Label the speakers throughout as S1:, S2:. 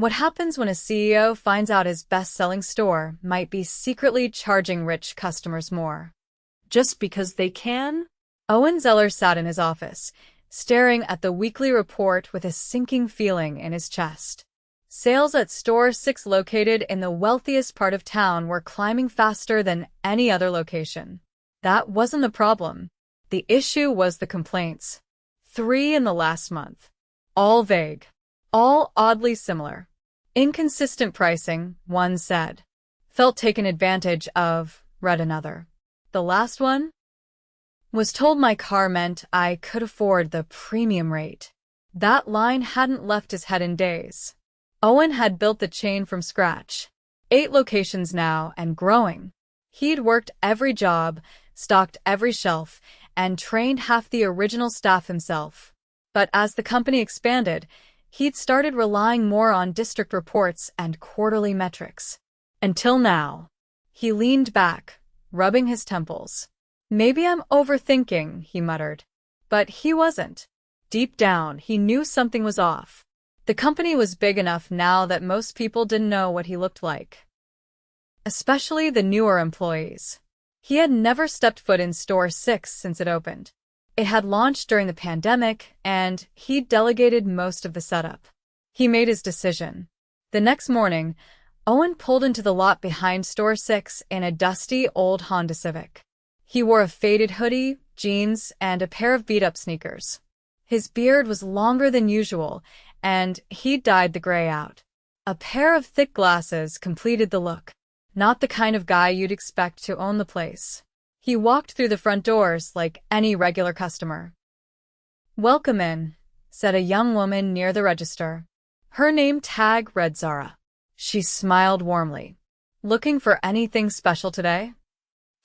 S1: What happens when a CEO finds out his best-selling store might be secretly charging rich customers more? Just because they can? Owen Zeller sat in his office, staring at the weekly report with a sinking feeling in his chest. Sales at Store 6 located in the wealthiest part of town were climbing faster than any other location. That wasn't the problem. The issue was the complaints. 3 in the last month. All vague. All oddly similar. Inconsistent pricing, one said. Felt taken advantage of, read another. The last one? Was told my car meant I could afford the premium rate. That line hadn't left his head in days. Owen had built the chain from scratch. 8 locations now and growing. He'd worked every job, stocked every shelf, and trained half the original staff himself. But as the company expanded, he'd started relying more on district reports and quarterly metrics. Until now. He leaned back, rubbing his temples. Maybe I'm overthinking, he muttered. But he wasn't. Deep down, he knew something was off. The company was big enough now that most people didn't know what he looked like. Especially the newer employees. He had never stepped foot in Store 6 since it opened. It had launched during the pandemic, and he'd delegated most of the setup. He made his decision. The next morning, Owen pulled into the lot behind Store 6 in a dusty old Honda Civic. He wore a faded hoodie, jeans, and a pair of beat-up sneakers. His beard was longer than usual, and he'd dyed the gray out. A pair of thick glasses completed the look. Not the kind of guy you'd expect to own the place. He walked through the front doors like any regular customer. "Welcome in," said a young woman near the register. Her name tag read Zara. She smiled warmly. "Looking for anything special today?"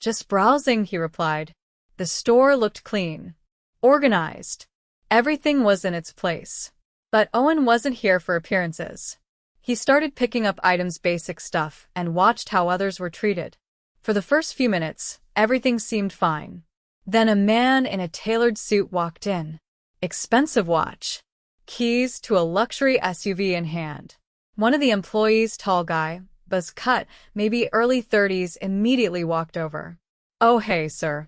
S1: "Just browsing," he replied. The store looked clean. Organized. Everything was in its place. But Owen wasn't here for appearances. He started picking up items, basic stuff, and watched how others were treated. For the first few minutes, everything seemed fine. Then a man in a tailored suit walked in. Expensive watch. Keys to a luxury SUV in hand. One of the employees, tall guy, buzz cut, maybe early 30s, immediately walked over. "Oh hey, sir."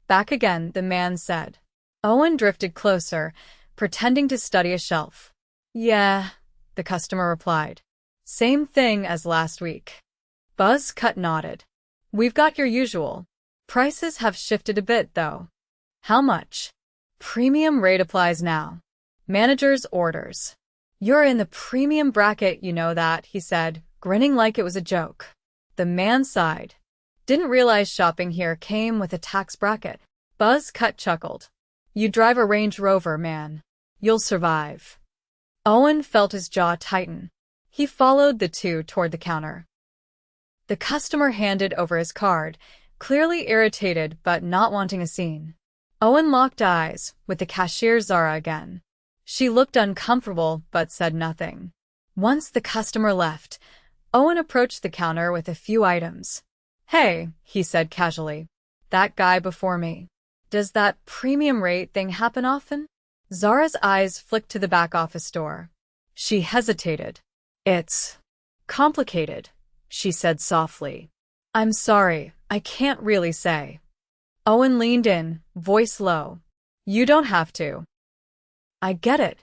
S1: "Back again," the man said. Owen drifted closer, pretending to study a shelf. "Yeah," the customer replied. "Same thing as last week." Buzz cut nodded. "We've got your usual. Prices have shifted a bit, though." "How much?" "Premium rate applies now." "Manager's orders." "You're in the premium bracket, you know that," he said, grinning like it was a joke. The man sighed. "Didn't realize shopping here came with a tax bracket." Buzz cut chuckled. "You drive a Range Rover, man. You'll survive." Owen felt his jaw tighten. He followed the two toward the counter. The customer handed over his card, clearly irritated but not wanting a scene. Owen locked eyes with the cashier, Zara, again. She looked uncomfortable but said nothing. Once the customer left, Owen approached the counter with a few items. "Hey," he said casually. "That guy before me. Does that premium rate thing happen often?" Zara's eyes flicked to the back office door. She hesitated. "It's complicated," she said softly. "I'm sorry, I can't really say." Owen leaned in, voice low. "You don't have to." "I get it."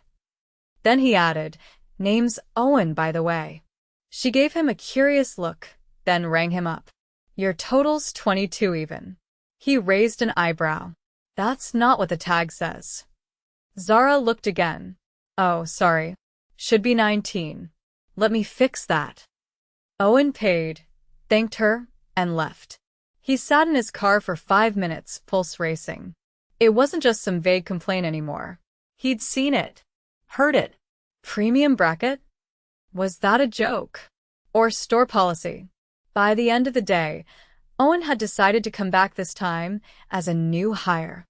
S1: Then he added, "Name's Owen, by the way." She gave him a curious look, then rang him up. "Your total's 22 even." He raised an eyebrow. "That's not what the tag says." Zara looked again. "Oh, sorry. Should be 19. Let me fix that." Owen paid, thanked her, and left. He sat in his car for 5 minutes, pulse racing. It wasn't just some vague complaint anymore. He'd seen it. Heard it. Premium bracket? Was that a joke? Or store policy? By the end of the day, Owen had decided to come back, this time as a new hire.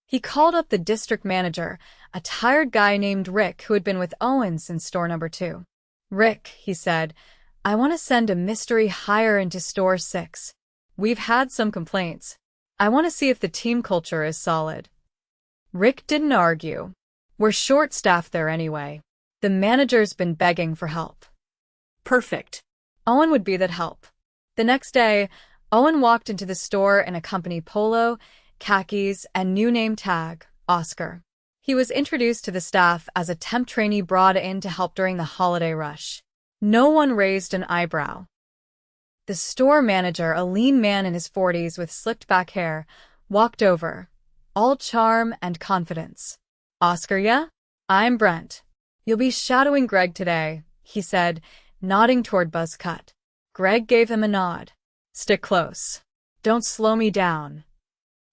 S1: He called up the district manager, a tired guy named Rick who had been with Owen since store number 2. "Rick," he said, "I want to send a mystery hire into Store 6. We've had some complaints. I want to see if the team culture is solid." Rick didn't argue. "We're short-staffed there anyway." The manager's been begging for help.
S2: Perfect.
S1: Owen would be that help. The next day, Owen walked into the store in a company polo, khakis, and new name tag, Oscar. He was introduced to the staff as a temp trainee brought in to help during the holiday rush. No one raised an eyebrow. The store manager, a lean man in his 40s with slicked back hair, walked over, all charm and confidence. "Oscar, yeah? I'm Brent. You'll be shadowing Greg today," he said, nodding toward Buzzcut. Greg gave him a nod. "Stick close. Don't slow me down."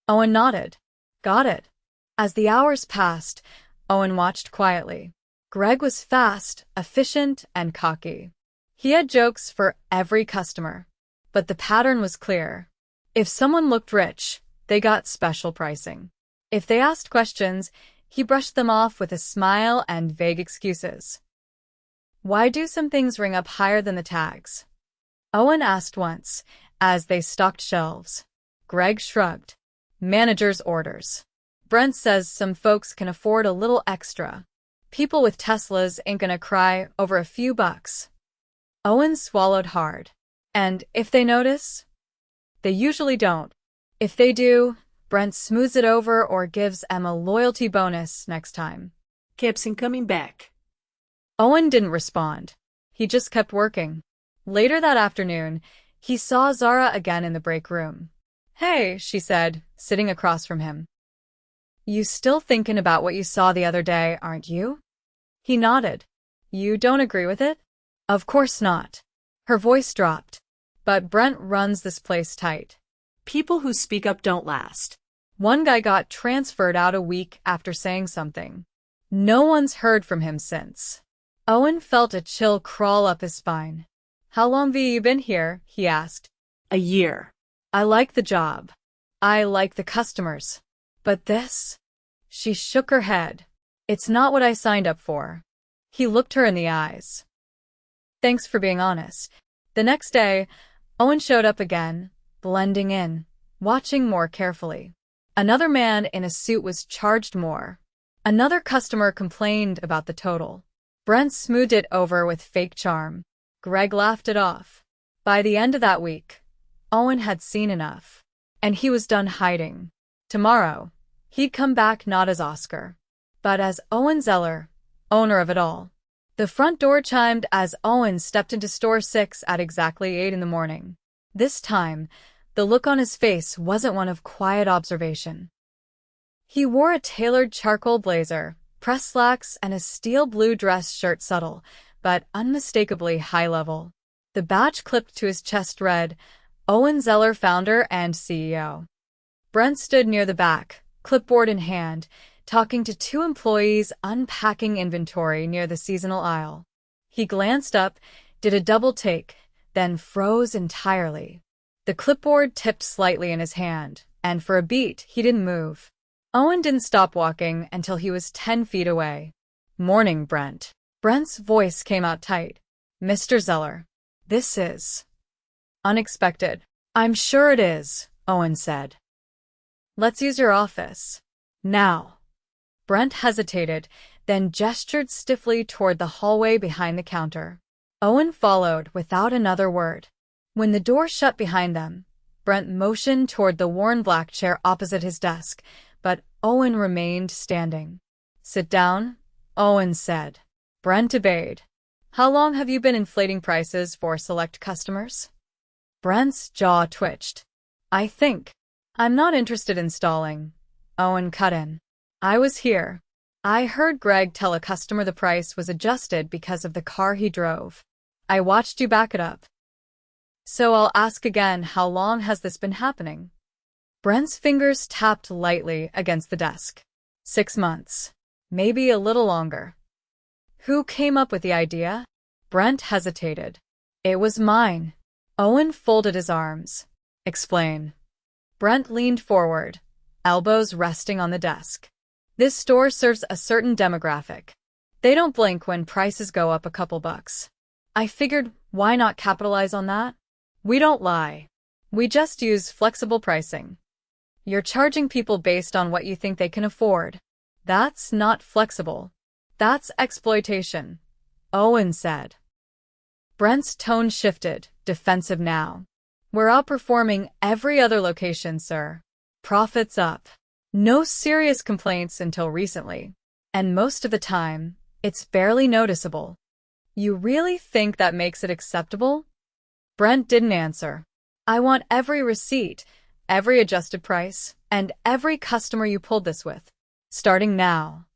S1: Owen nodded. "Got it." As the hours passed, Owen watched quietly. Greg was fast, efficient, and cocky. He had jokes for every customer, but the pattern was clear. If someone looked rich, they got special pricing. If they asked questions, he brushed them off with a smile and vague excuses. "Why do some things ring up higher than the tags?" Owen asked once, as they stocked shelves. Greg shrugged. "Manager's orders. Brent says some folks can afford a little extra. People with Teslas ain't gonna cry over a few bucks." Owen swallowed hard. "And if they notice?" "They usually don't. If they do, Brent smooths it over or gives Em a loyalty bonus next time."
S2: Keeps him coming back.
S1: Owen didn't respond. He just kept working. Later that afternoon, he saw Zara again in the break room. "Hey," she said, sitting across from him. "You still thinking about what you saw the other day, aren't you?" He nodded. "You don't agree with it?" "Of course not." Her voice dropped. "But Brent runs this place tight.
S2: People who speak up don't last."
S1: One guy got transferred out a week after saying something. No one's heard from him since. Owen felt a chill crawl up his spine. "How long have you been here?" he asked.
S2: "A year."
S1: "I like the job. I like the customers. But this?" She shook her head. "It's not what I signed up for." He looked her in the eyes. "Thanks for being honest." The next day, Owen showed up again, blending in, watching more carefully. Another man in a suit was charged more. Another customer complained about the total. Brent smoothed it over with fake charm. Greg laughed it off. By the end of that week, Owen had seen enough. And he was done hiding. Tomorrow, he'd come back not as Oscar, but as Owen Zeller, owner of it all. The front door chimed as Owen stepped into store 6 at exactly 8 in the morning. This time, the look on his face wasn't one of quiet observation. He wore a tailored charcoal blazer, pressed slacks, and a steel blue dress shirt, subtle, but unmistakably high-level. The badge clipped to his chest read, "Owen Zeller, founder and CEO." Brent stood near the back, clipboard in hand, talking to 2 employees unpacking inventory near the seasonal aisle. He glanced up, did a double take, then froze entirely. The clipboard tipped slightly in his hand, and for a beat, he didn't move. Owen didn't stop walking until he was 10 feet away. "Morning, Brent." Brent's voice came out tight. "Mr. Zeller, this is unexpected." "I'm sure it is," Owen said. "Let's use your office. Now." Brent hesitated, then gestured stiffly toward the hallway behind the counter. Owen followed without another word. When the door shut behind them, Brent motioned toward the worn black chair opposite his desk, but Owen remained standing. "Sit down," Owen said. Brent obeyed. "How long have you been inflating prices for select customers?" Brent's jaw twitched. I'm not interested in stalling," Owen cut in. "I was here. I heard Greg tell a customer the price was adjusted because of the car he drove. I watched you back it up. So I'll ask again, how long has this been happening?" Brent's fingers tapped lightly against the desk. 6 months. Maybe a little longer." "Who came up with the idea?" Brent hesitated. "It was mine." Owen folded his arms. "Explain." Brent leaned forward, elbows resting on the desk. "This store serves a certain demographic. They don't blink when prices go up a couple bucks. I figured, why not capitalize on that? We don't lie. We just use flexible pricing. You're charging people based on what you think they can afford. That's not flexible. That's exploitation." Owen said. Brent's tone shifted, defensive now. We're outperforming every other location, sir. Profits up. No serious complaints until recently. And most of the time, it's barely noticeable. You really think that makes it acceptable? Brent didn't answer. I want every receipt, every adjusted price, and every customer you pulled this with. Starting now.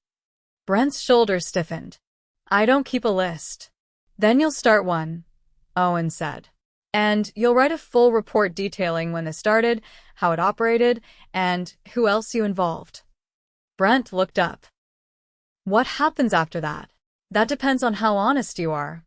S1: Brent's shoulders stiffened. I don't keep a list. Then you'll start one, Owen said. And you'll write a full report detailing when this started, how it operated, and who else you involved. Brent looked up. What happens after that? That depends on how honest you are.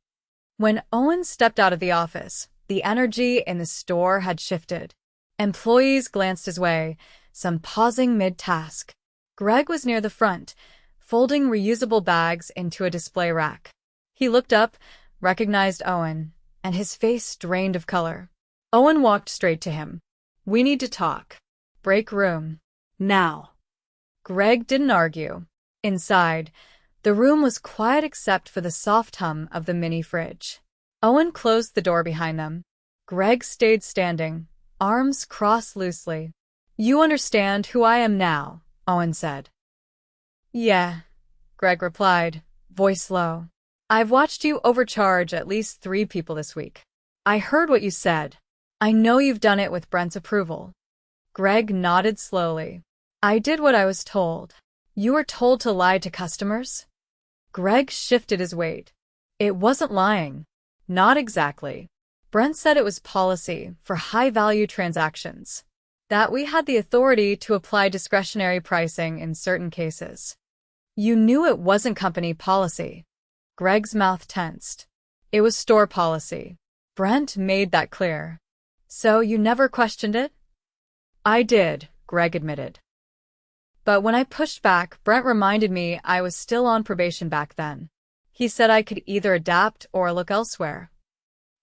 S1: When Owen stepped out of the office, the energy in the store had shifted. Employees glanced his way, some pausing mid-task. Greg was near the front, folding reusable bags into a display rack. He looked up, recognized Owen, and his face drained of color. Owen walked straight to him. We need to talk. Break room.
S2: Now.
S1: Greg didn't argue. Inside, the room was quiet except for the soft hum of the mini fridge. Owen closed the door behind them. Greg stayed standing, arms crossed loosely. You understand who I am now, Owen said. Yeah, Greg replied, voice low. I've watched you overcharge at least 3 people this week. I heard what you said. I know you've done it with Brent's approval. Greg nodded slowly. I did what I was told. You were told to lie to customers? Greg shifted his weight. It wasn't lying. Not exactly. Brent said it was policy for high-value transactions. That we had the authority to apply discretionary pricing in certain cases. You knew it wasn't company policy. Greg's mouth tensed. It was store policy. Brent made that clear. So you never questioned it? I did, Greg admitted. But when I pushed back, Brent reminded me I was still on probation back then. He said I could either adapt or look elsewhere.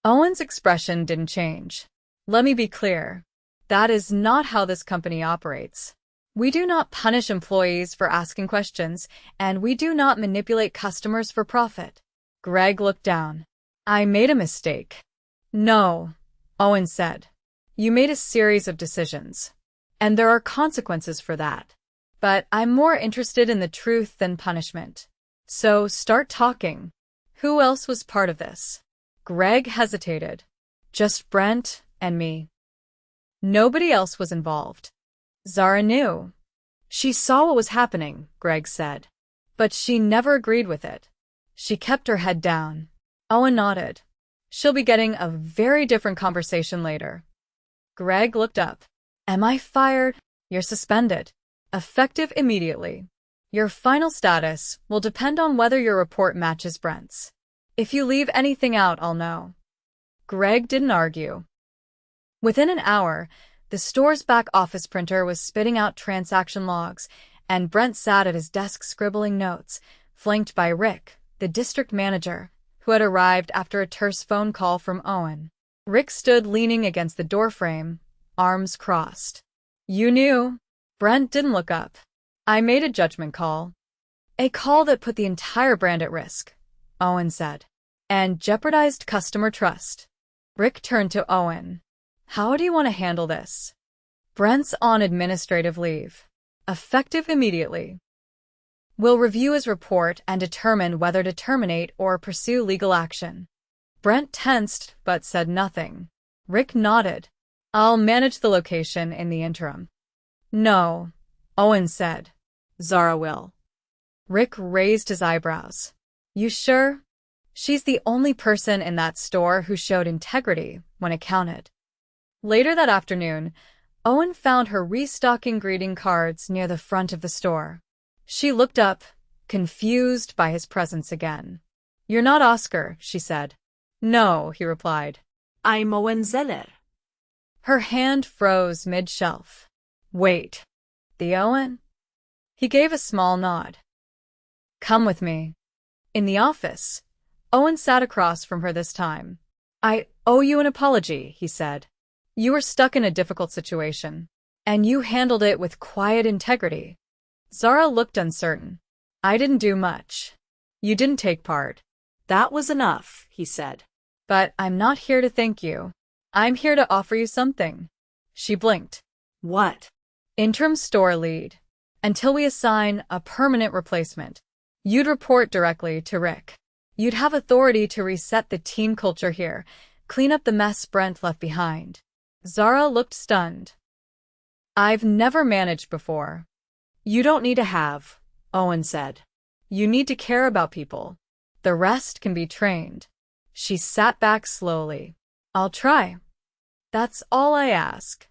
S1: Owen's expression didn't change. Let me be clear. That is not how this company operates. We do not punish employees for asking questions, and we do not manipulate customers for profit. Greg looked down. I made a mistake. No, Owen said. You made a series of decisions. And there are consequences for that. But I'm more interested in the truth than punishment. So start talking. Who else was part of this? Greg hesitated. Just Brent and me. Nobody else was involved. Zara knew. She saw what was happening, Greg said. But she never agreed with it. She kept her head down. Owen nodded. She'll be getting a very different conversation later. Greg looked up. Am I fired? You're suspended. Effective immediately. Your final status will depend on whether your report matches Brent's. If you leave anything out, I'll know. Greg didn't argue. Within an hour, the store's back office printer was spitting out transaction logs, and Brent sat at his desk scribbling notes, flanked by Rick, the district manager, who had arrived after a terse phone call from Owen. Rick stood leaning against the doorframe, arms crossed. You knew. Brent didn't look up. I made a judgment call. A call that put the entire brand at risk, Owen said, and jeopardized customer trust. Rick turned to Owen. How do you want to handle this? Brent's on administrative leave. Effective immediately. We'll review his report and determine whether to terminate or pursue legal action. Brent tensed but said nothing. Rick nodded. I'll manage the location in the interim. No, Owen said. Zara will. Rick raised his eyebrows. You sure? She's the only person in that store who showed integrity when it counted. Later that afternoon, Owen found her restocking greeting cards near the front of the store. She looked up, confused by his presence again. You're not Oscar, she said. No, he replied.
S2: I'm Owen Zeller.
S1: Her hand froze mid-shelf. Wait, the Owen? He gave a small nod. Come with me. In the office, Owen sat across from her this time. I owe you an apology, he said. You were stuck in a difficult situation, and you handled it with quiet integrity. Zara looked uncertain. I didn't do much. You didn't take part.
S2: That was enough, he said.
S1: But I'm not here to thank you. I'm here to offer you something. She blinked.
S2: What?
S1: Interim store lead. Until we assign a permanent replacement. You'd report directly to Rick. You'd have authority to reset the team culture here, clean up the mess Brent left behind. Zara looked stunned. I've never managed before.
S2: You don't need to have, Owen said.
S1: You need to care about people. The rest can be trained. She sat back slowly. I'll try. That's all I ask.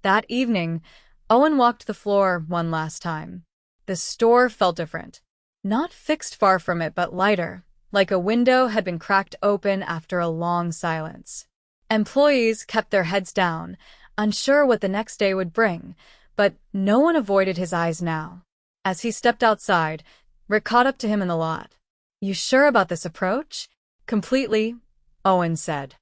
S1: That evening, Owen walked the floor one last time. The store felt different. Not fixed far from it, but lighter, like a window had been cracked open after a long silence. Employees kept their heads down, unsure what the next day would bring, but no one avoided his eyes now. As he stepped outside, Rick caught up to him in the lot. You sure about this approach? Completely, Owen said.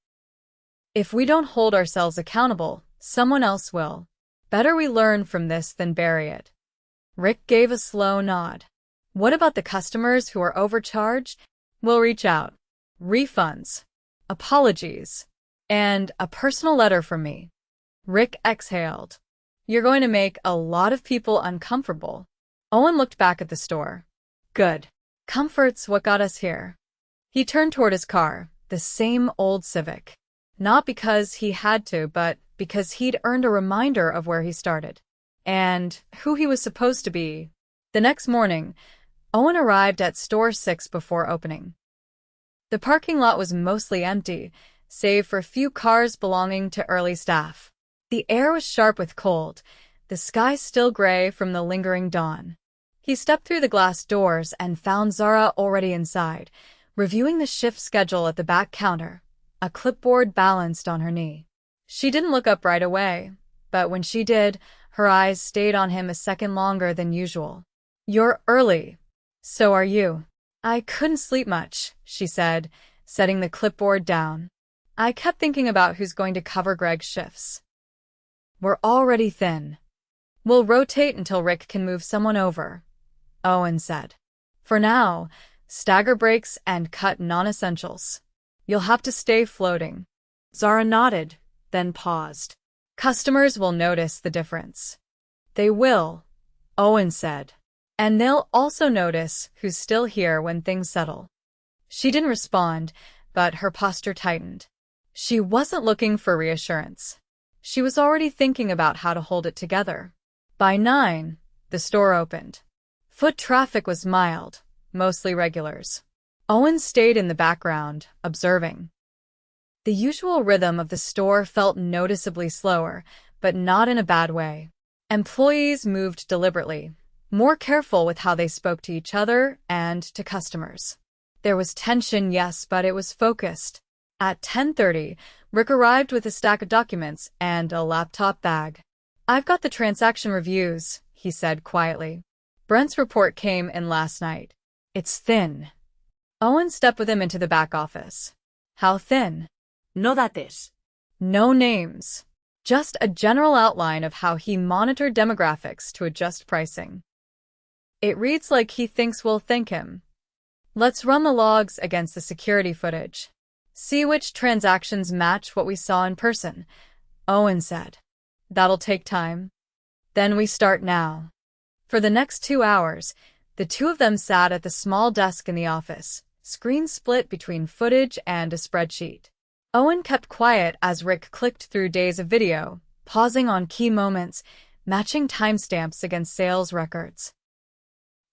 S1: If we don't hold ourselves accountable, someone else will. Better we learn from this than bury it. Rick gave a slow nod. What about the customers who are overcharged? We'll reach out. Refunds, apologies, and a personal letter from me. Rick exhaled. You're going to make a lot of people uncomfortable. Owen looked back at the store. Good. Comfort's what got us here. He turned toward his car, the same old Civic. Not because he had to, but because he'd earned a reminder of where he started. And who he was supposed to be. The next morning, Owen arrived at Store 6 before opening. The parking lot was mostly empty, save for a few cars belonging to early staff. The air was sharp with cold, the sky still gray from the lingering dawn. He stepped through the glass doors and found Zara already inside, reviewing the shift schedule at the back counter, a clipboard balanced on her knee. She didn't look up right away, but when she did, her eyes stayed on him a second longer than usual. You're early. So are you. I couldn't sleep much, she said, setting the clipboard down. I kept thinking about who's going to cover Greg's shifts. We're already thin. We'll rotate until Rick can move someone over, Owen said. For now, stagger breaks and cut non-essentials. You'll have to stay floating. Zara nodded, then paused. Customers will notice the difference. They will, Owen said. And they'll also notice who's still here when things settle. She didn't respond, but her posture tightened. She wasn't looking for reassurance. She was already thinking about how to hold it together. By 9, the store opened. Foot traffic was mild, mostly regulars. Owen stayed in the background, observing. The usual rhythm of the store felt noticeably slower, but not in a bad way. Employees moved deliberately, more careful with how they spoke to each other and to customers. There was tension, yes, but it was focused. At 10:30, Rick arrived with a stack of documents and a laptop bag. I've got the transaction reviews, he said quietly. Brent's report came in last night. It's thin. Owen stepped with him into the back office. How thin?
S2: No dates.
S1: No names. Just a general outline of how he monitored demographics to adjust pricing. It reads like he thinks we'll thank him. Let's run the logs against the security footage. See which transactions match what we saw in person, Owen said. That'll take time. Then we start now. For the next 2 hours, the two of them sat at the small desk in the office, screen split between footage and a spreadsheet. Owen kept quiet as Rick clicked through days of video, pausing on key moments, matching timestamps against sales records.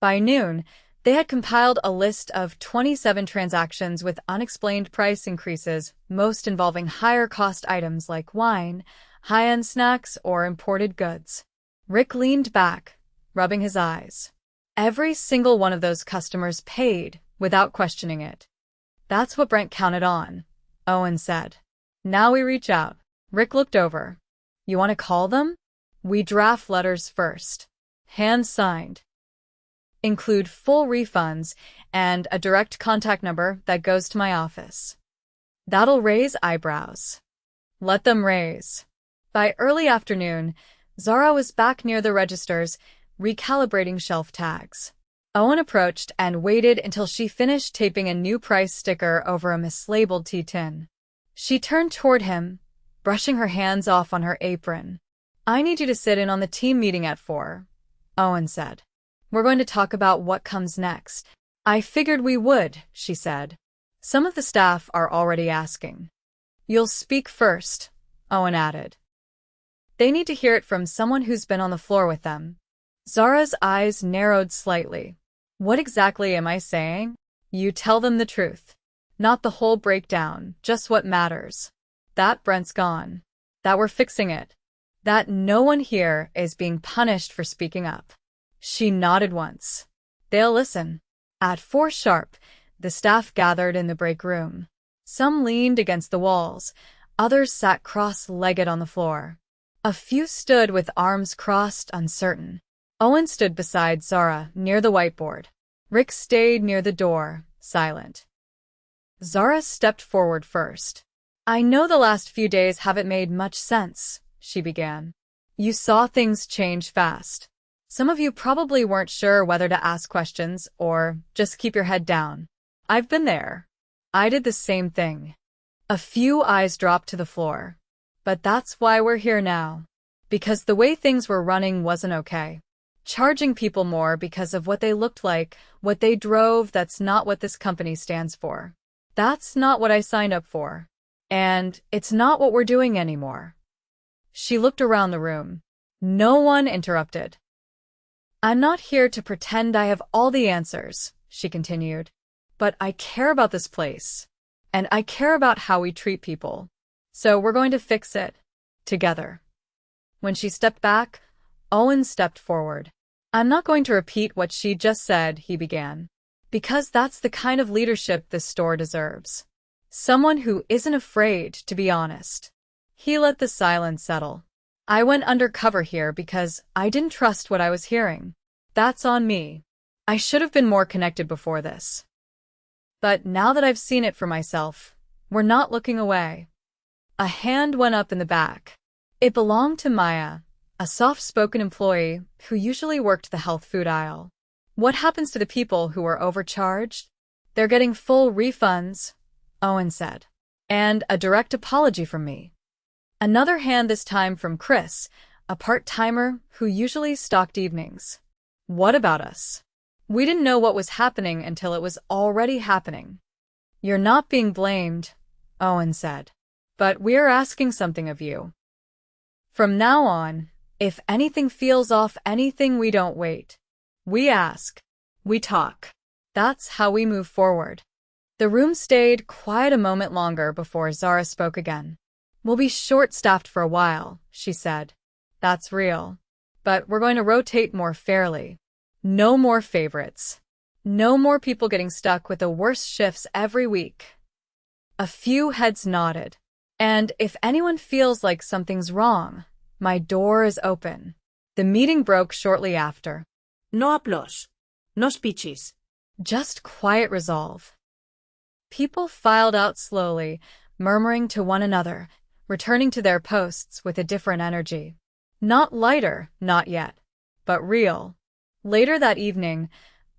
S1: By noon, they had compiled a list of 27 transactions with unexplained price increases, most involving higher-cost items like wine, high-end snacks, or imported goods. Rick leaned back, rubbing his eyes. Every single one of those customers paid, without questioning it. That's what Brent counted on, Owen said. Now we reach out. Rick looked over. You want to call them? We draft letters first. Hand signed. Include full refunds and a direct contact number that goes to my office. That'll raise eyebrows. Let them raise. By early afternoon, Zara was back near the registers, recalibrating shelf tags. Owen approached and waited until she finished taping a new price sticker over a mislabeled tea tin. She turned toward him, brushing her hands off on her apron. "I need you to sit in on the team meeting at 4, Owen said. "We're going to talk about what comes next." "I figured we would," she said. "Some of the staff are already asking." "You'll speak first," Owen added. "They need to hear it from someone who's been on the floor with them." Zara's eyes narrowed slightly. "What exactly am I saying?" "You tell them the truth. Not the whole breakdown, just what matters. That Brent's gone. That we're fixing it. That no one here is being punished for speaking up." She nodded once. "They'll listen." At 4 sharp, the staff gathered in the break room. Some leaned against the walls, others sat cross-legged on the floor. A few stood with arms crossed, uncertain. Owen stood beside Zara, near the whiteboard. Rick stayed near the door, silent. Zara stepped forward first. "I know the last few days haven't made much sense," she began. "You saw things change fast. Some of you probably weren't sure whether to ask questions or just keep your head down. I've been there. I did the same thing." A few eyes dropped to the floor. "But that's why we're here now. Because the way things were running wasn't okay. Charging people more because of what they looked like, what they drove, that's not what this company stands for. That's not what I signed up for. And it's not what we're doing anymore." She looked around the room. No one interrupted. "I'm not here to pretend I have all the answers," she continued. "But I care about this place. And I care about how we treat people. So we're going to fix it. Together." When she stepped back, Owen stepped forward. "I'm not going to repeat what she just said," he began. "Because that's the kind of leadership this store deserves. Someone who isn't afraid to be honest." He let the silence settle. "I went undercover here because I didn't trust what I was hearing. That's on me. I should have been more connected before this. But now that I've seen it for myself, we're not looking away." A hand went up in the back. It belonged to Maya, a soft-spoken employee who usually worked the health food aisle. "What happens to the people who are overcharged?" "They're getting full refunds," Owen said. "And a direct apology from me." Another hand, this time from Chris, a part-timer who usually stocked evenings. "What about us? We didn't know what was happening until it was already happening." "You're not being blamed," Owen said. "But we're asking something of you. From now on, if anything feels off, we don't wait. We ask. We talk. That's how we move forward." The room stayed quiet a moment longer before Zara spoke again. "We'll be short-staffed for a while," she said. "That's real. But we're going to rotate more fairly. No more favorites. No more people getting stuck with the worst shifts every week." A few heads nodded. "And if anyone feels like something's wrong, my door is open." The meeting broke shortly after.
S2: No applause. No speeches.
S1: Just quiet resolve. People filed out slowly, murmuring to one another, returning to their posts with a different energy. Not lighter, not yet, but real. Later that evening,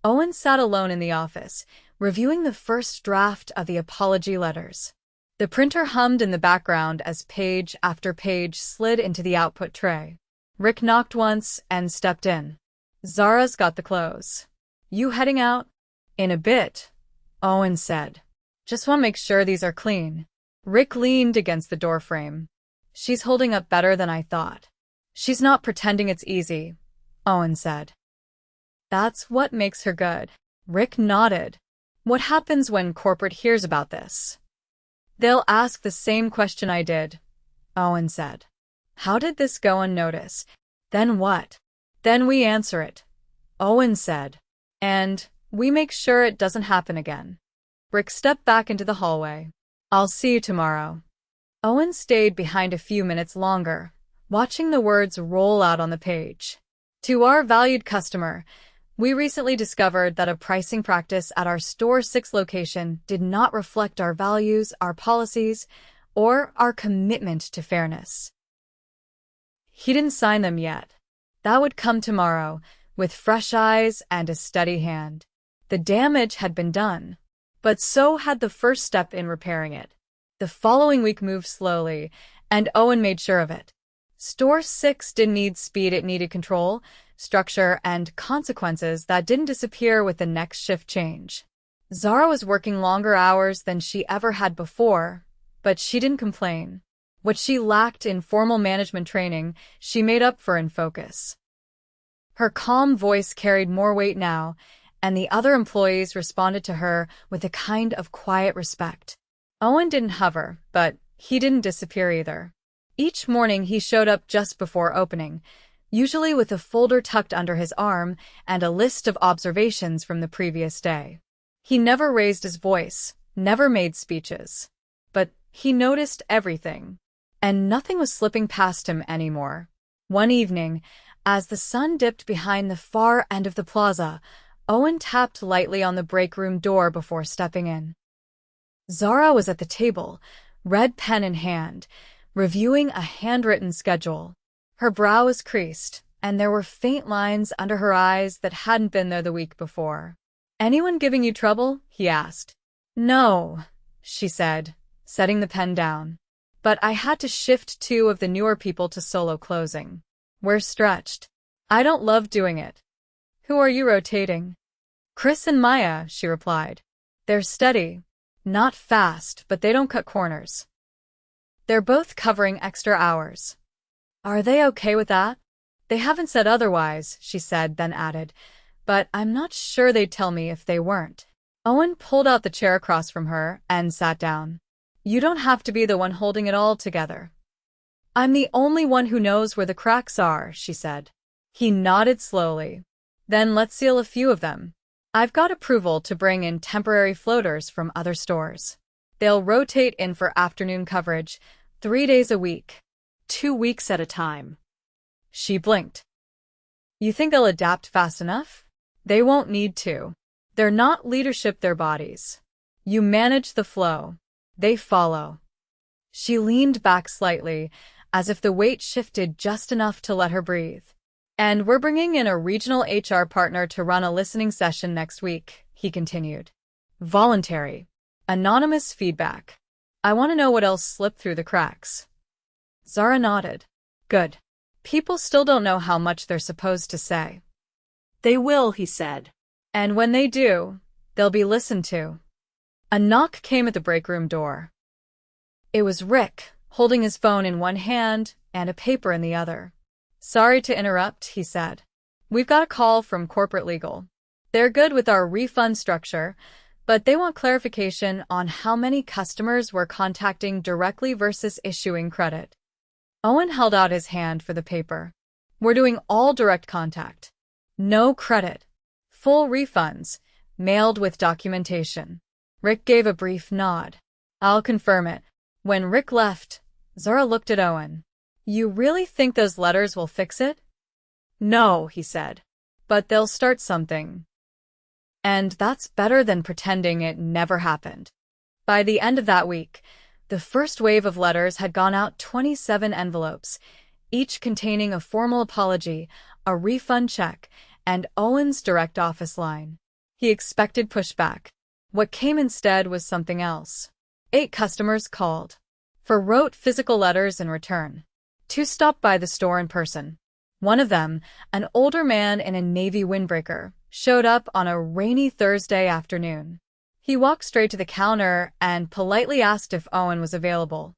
S1: Owen sat alone in the office, reviewing the first draft of the apology letters. The printer hummed in the background as page after page slid into the output tray. Rick knocked once and stepped in. "Zara's got the clothes. You heading out?" "In a bit," Owen said. "Just want to make sure these are clean." Rick leaned against the doorframe. "She's holding up better than I thought." "She's not pretending it's easy," Owen said. "That's what makes her good." Rick nodded. "What happens when corporate hears about this?" "They'll ask the same question I did," Owen said. "How did this go unnoticed?" "Then what?" "Then we answer it," Owen said. "And we make sure it doesn't happen again." Rick stepped back into the hallway. "I'll see you tomorrow." Owen stayed behind a few minutes longer, watching the words roll out on the page. "To our valued customer, we recently discovered that a pricing practice at our Store 6 location did not reflect our values, our policies, or our commitment to fairness." He didn't sign them yet. That would come tomorrow, with fresh eyes and a steady hand. The damage had been done, but so had the first step in repairing it. The following week moved slowly, and Owen made sure of it. Store 6 didn't need speed, it needed control, structure, and consequences that didn't disappear with the next shift change. Zara was working longer hours than she ever had before, but she didn't complain. What she lacked in formal management training, she made up for in focus. Her calm voice carried more weight now, and the other employees responded to her with a kind of quiet respect. Owen didn't hover, but he didn't disappear either. Each morning he showed up just before opening, usually with a folder tucked under his arm and a list of observations from the previous day. He never raised his voice, never made speeches. But he noticed everything, and nothing was slipping past him anymore. One evening, as the sun dipped behind the far end of the plaza, Owen tapped lightly on the break room door before stepping in. Zara was at the table, red pen in hand, reviewing a handwritten schedule. Her brow was creased, and there were faint lines under her eyes that hadn't been there the week before. "Anyone giving you trouble?" he asked. "No," she said, setting the pen down. "But I had to shift 2 of the newer people to solo closing. We're stretched. I don't love doing it." "Who are you rotating?" "Chris and Maya," she replied. "They're steady. Not fast, but they don't cut corners. They're both covering extra hours." "Are they okay with that?" "They haven't said otherwise," she said, then added, "but I'm not sure they'd tell me if they weren't." Owen pulled out the chair across from her and sat down. "You don't have to be the one holding it all together." "I'm the only one who knows where the cracks are," she said. He nodded slowly. "Then let's seal a few of them. I've got approval to bring in temporary floaters from other stores. They'll rotate in for afternoon coverage, 3 days a week, 2 weeks at a time." She blinked. "You think they'll adapt fast enough?" "They won't need to. They're not leadership, they're bodies. You manage the flow. They follow." She leaned back slightly, as if the weight shifted just enough to let her breathe. "And we're bringing in a regional HR partner to run a listening session next week," he continued. "Voluntary. Anonymous feedback. I want to know what else slipped through the cracks." Zara nodded. "Good. People still don't know how much they're supposed to say."
S2: "They will," he said.
S1: "And when they do, they'll be listened to." A knock came at the break room door. It was Rick, holding his phone in one hand and a paper in the other. "Sorry to interrupt," he said. "We've got a call from corporate legal. They're good with our refund structure, but they want clarification on how many customers we're contacting directly versus issuing credit." Owen held out his hand for the paper. "We're doing all direct contact. No credit. Full refunds, mailed with documentation." Rick gave a brief nod. "I'll confirm it." When Rick left, Zara looked at Owen. "You really think those letters will fix it?" "No," he said. "But they'll start something. And that's better than pretending it never happened." By the end of that week, the first wave of letters had gone out 27 envelopes, each containing a formal apology, a refund check, and Owen's direct office line. He expected pushback. What came instead was something else. 8 customers called. 4 wrote physical letters in return. 2 stopped by the store in person. One of them, an older man in a navy windbreaker, showed up on a rainy Thursday afternoon. He walked straight to the counter and politely asked if Owen was available.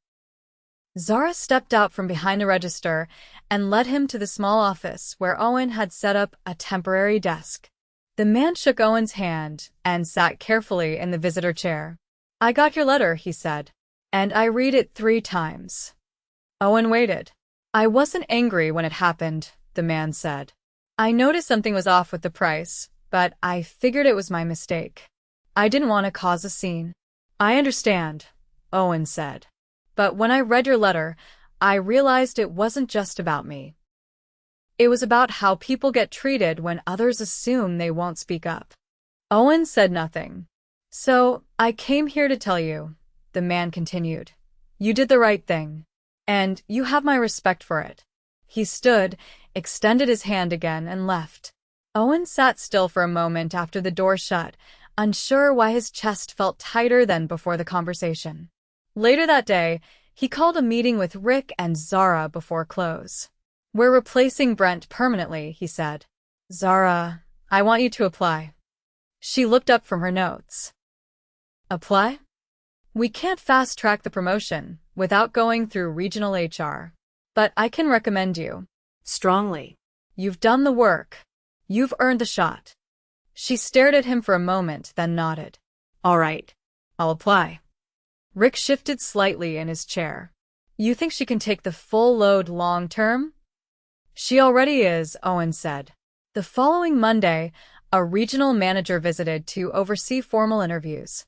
S1: Zara stepped out from behind the register and led him to the small office where Owen had set up a temporary desk. The man shook Owen's hand and sat carefully in the visitor chair. "I got your letter," he said, "and I read it 3 times." Owen waited. "I wasn't angry when it happened," the man said. "I noticed something was off with the price, but I figured it was my mistake. I didn't want to cause a scene." "I understand," Owen said. "But when I read your letter, I realized it wasn't just about me. It was about how people get treated when others assume they won't speak up." Owen said nothing. "So, I came here to tell you," the man continued. "You did the right thing. And you have my respect for it." He stood, extended his hand again, and left. Owen sat still for a moment after the door shut, unsure why his chest felt tighter than before the conversation. Later that day, he called a meeting with Rick and Zara before close. "We're replacing Brent permanently," he said. "Zara, I want you to apply." She looked up from her notes. "Apply? We can't fast-track the promotion without going through regional HR. But I can recommend you."
S2: Strongly.
S1: "You've done the work. You've earned the shot." She stared at him for a moment, then nodded.
S2: All right.
S1: "I'll apply." Rick shifted slightly in his chair. "You think she can take the full load long-term?" "She already is," Owen said. The following Monday, a regional manager visited to oversee formal interviews.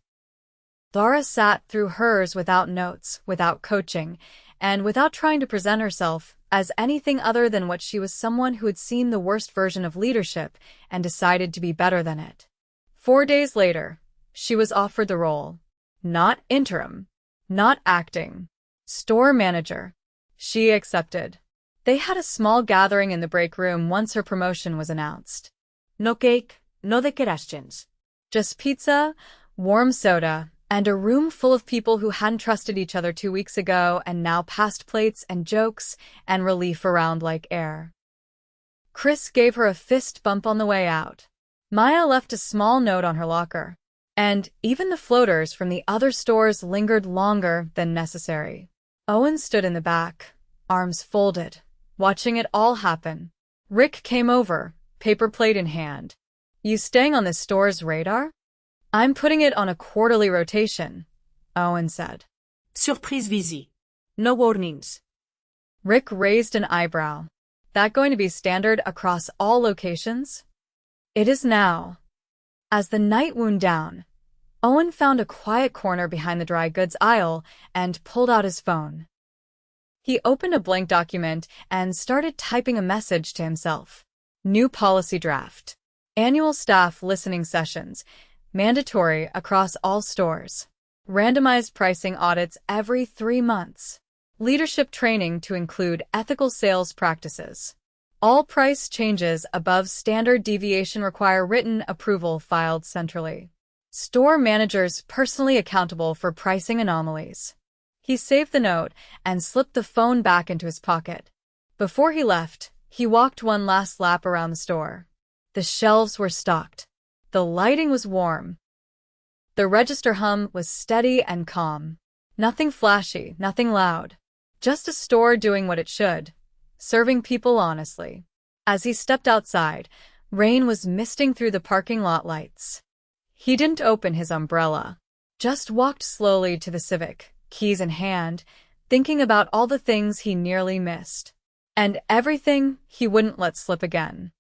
S1: Zara sat through hers without notes, without coaching, and without trying to present herself as anything other than what she was, someone who had seen the worst version of leadership and decided to be better than it. 4 days later, she was offered the role. Not interim, not acting, store manager. She accepted. They had a small gathering in the break room once her promotion was announced.
S2: No cake, no decorations.
S1: Just pizza, warm soda, and a room full of people who hadn't trusted each other 2 weeks ago and now passed plates and jokes and relief around like air. Chris gave her a fist bump on the way out. Maya left a small note on her locker. And even the floaters from the other stores lingered longer than necessary. Owen stood in the back, arms folded, watching it all happen. Rick came over, paper plate in hand. "You staying on this store's radar?" "I'm putting it on a quarterly rotation," Owen said.
S2: Surprise visite. No warnings.
S1: Rick raised an eyebrow. "That going to be standard across all locations?" "It is now." As the night wound down, Owen found a quiet corner behind the dry goods aisle and pulled out his phone. He opened a blank document and started typing a message to himself. New policy draft. Annual staff listening sessions. Mandatory across all stores. Randomized pricing audits every 3 months. Leadership training to include ethical sales practices. All price changes above standard deviation require written approval filed centrally. Store managers personally accountable for pricing anomalies. He saved the note and slipped the phone back into his pocket. Before he left, he walked one last lap around the store. The shelves were stocked. The lighting was warm. The register hum was steady and calm. Nothing flashy, nothing loud. Just a store doing what it should, serving people honestly. As he stepped outside, rain was misting through the parking lot lights. He didn't open his umbrella, just walked slowly to the Civic, keys in hand, thinking about all the things he nearly missed. And everything he wouldn't let slip again.